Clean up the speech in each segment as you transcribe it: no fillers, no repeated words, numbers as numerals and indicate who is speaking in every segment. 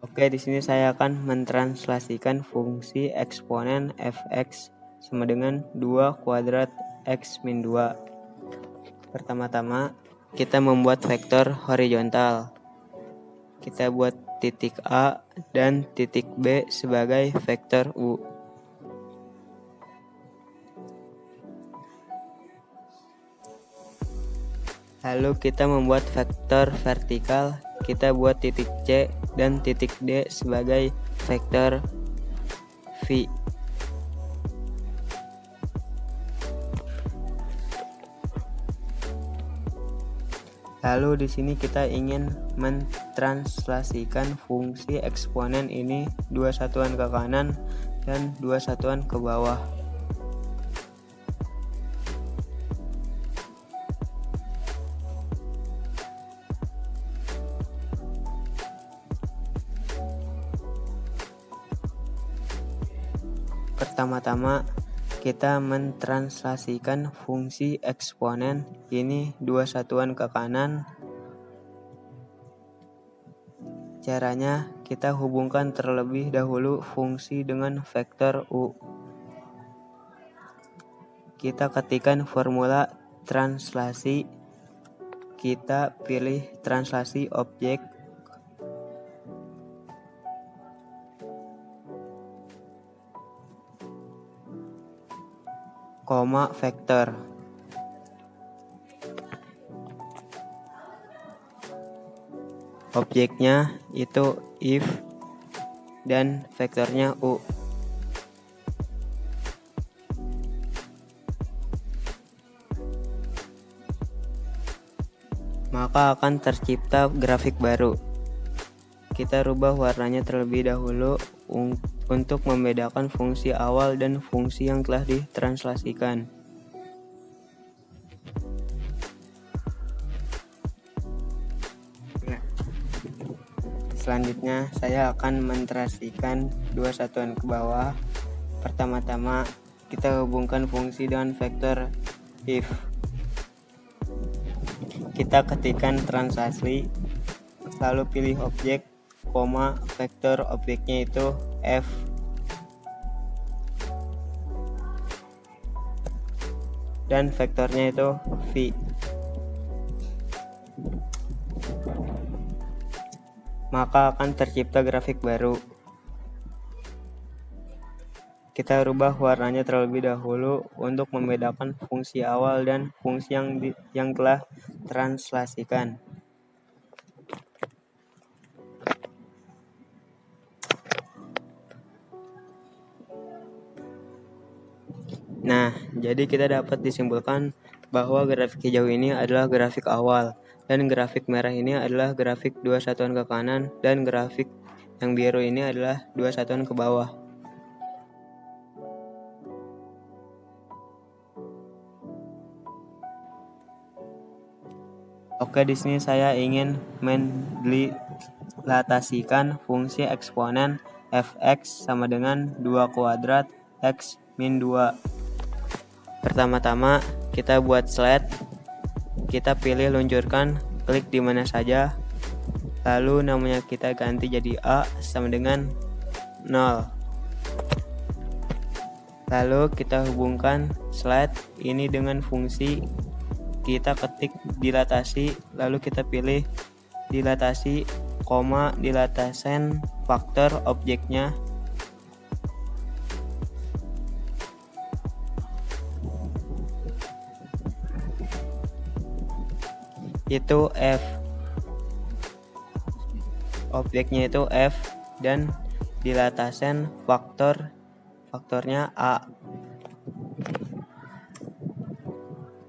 Speaker 1: Oke, di sini saya akan mentranslasikan fungsi eksponen f(x) sama dengan 2 kuadrat x min 2. Pertama-tama, kita membuat vektor horizontal. Kita buat titik A dan titik B sebagai vektor U. Lalu kita membuat vektor vertikal. Kita buat titik C dan titik D sebagai vektor V. Lalu di sini kita ingin mentranslasikan fungsi eksponen ini 2 satuan ke kanan dan 2 satuan ke bawah. Pertama-tama kita mentranslasikan fungsi eksponen ini 2 satuan ke kanan. Caranya kita hubungkan terlebih dahulu fungsi dengan vektor U. Kita ketikkan formula translasi. Kita pilih translasi objek. Koma vektor. Objeknya itu if dan vektornya U. Maka akan tercipta grafik baru. Kita rubah warnanya terlebih dahulu untuk membedakan fungsi awal dan fungsi yang telah ditranslasikan. Selanjutnya saya akan mentranslasikan 2 satuan ke bawah. Pertama-tama kita hubungkan fungsi dengan vektor if. Kita ketikkan translasi, lalu pilih objek, koma vektor objeknya itu f. Dan vektornya itu v. Maka akan tercipta grafik baru. Kita rubah warnanya terlebih dahulu untuk membedakan fungsi awal dan fungsi yang telah translasikan. Nah, jadi kita dapat disimpulkan bahwa grafik hijau ini adalah grafik awal dan grafik merah ini adalah grafik 2 satuan ke kanan dan grafik yang biru ini adalah 2 satuan ke bawah. Oke, di sini saya ingin mendilatasikan fungsi eksponen f(x) sama dengan 2 kuadrat x min 2. Pertama-tama kita buat slide. Kita pilih luncurkan, klik di mana saja. Lalu namanya kita ganti jadi A sama dengan 0. Lalu kita hubungkan slide ini dengan fungsi. Kita ketik dilatasi, lalu kita pilih dilatasi, koma dilatasen faktor objeknya. Itu f. Objeknya itu f dan dilatasen faktornya a.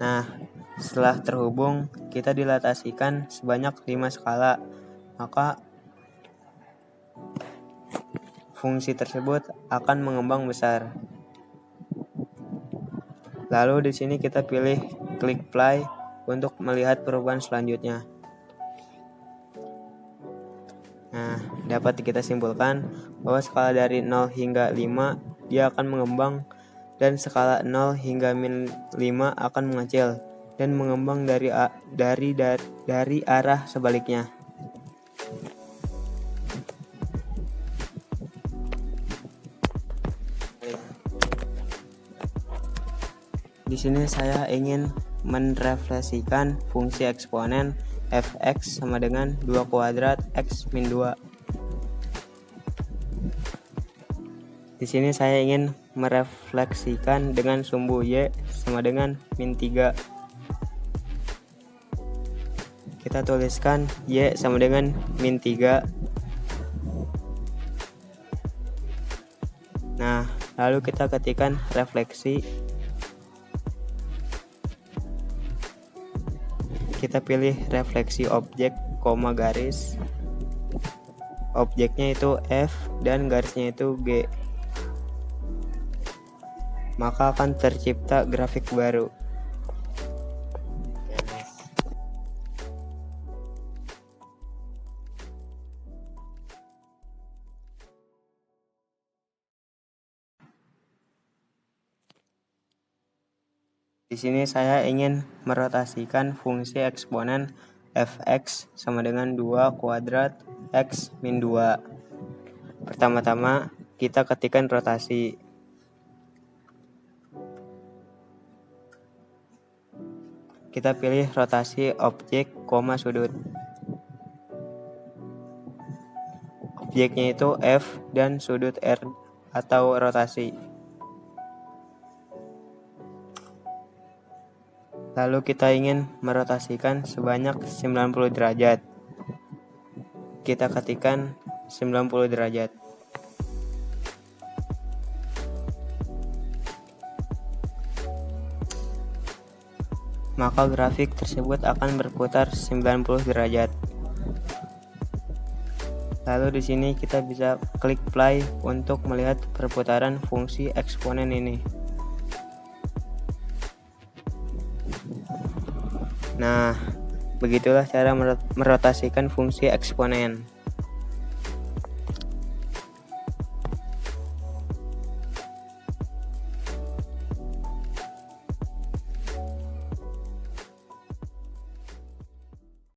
Speaker 1: Nah, setelah terhubung, kita dilatasikan sebanyak 5 skala. Maka fungsi tersebut akan mengembang besar. Lalu di sini kita pilih klik play untuk melihat perubahan selanjutnya. Nah, dapat kita simpulkan bahwa skala dari 0 hingga 5 dia akan mengembang dan skala 0 hingga min 5 akan mengecil dan mengembang dari arah sebaliknya. Di sini saya ingin merefleksikan fungsi eksponen fx sama dengan 2 kuadrat x min 2. Di sini saya ingin merefleksikan dengan sumbu y sama dengan min 3. Kita tuliskan y sama dengan min 3. Nah, lalu kita ketikkan refleksi. Kita pilih refleksi objek, koma garis. Objeknya itu F dan garisnya itu G. Maka akan tercipta grafik baru. Di sini saya ingin merotasikan fungsi eksponen fx sama dengan 2 kuadrat x min 2. Pertama-tama kita ketikkan rotasi. Kita pilih rotasi objek, koma sudut. Objeknya itu F dan sudut R atau rotasi. Lalu kita ingin merotasikan sebanyak 90 derajat. Kita ketikkan 90 derajat. Maka grafik tersebut akan berputar 90 derajat. Lalu di sini kita bisa klik play untuk melihat perputaran fungsi eksponen ini. Nah, begitulah cara merotasikan fungsi eksponen.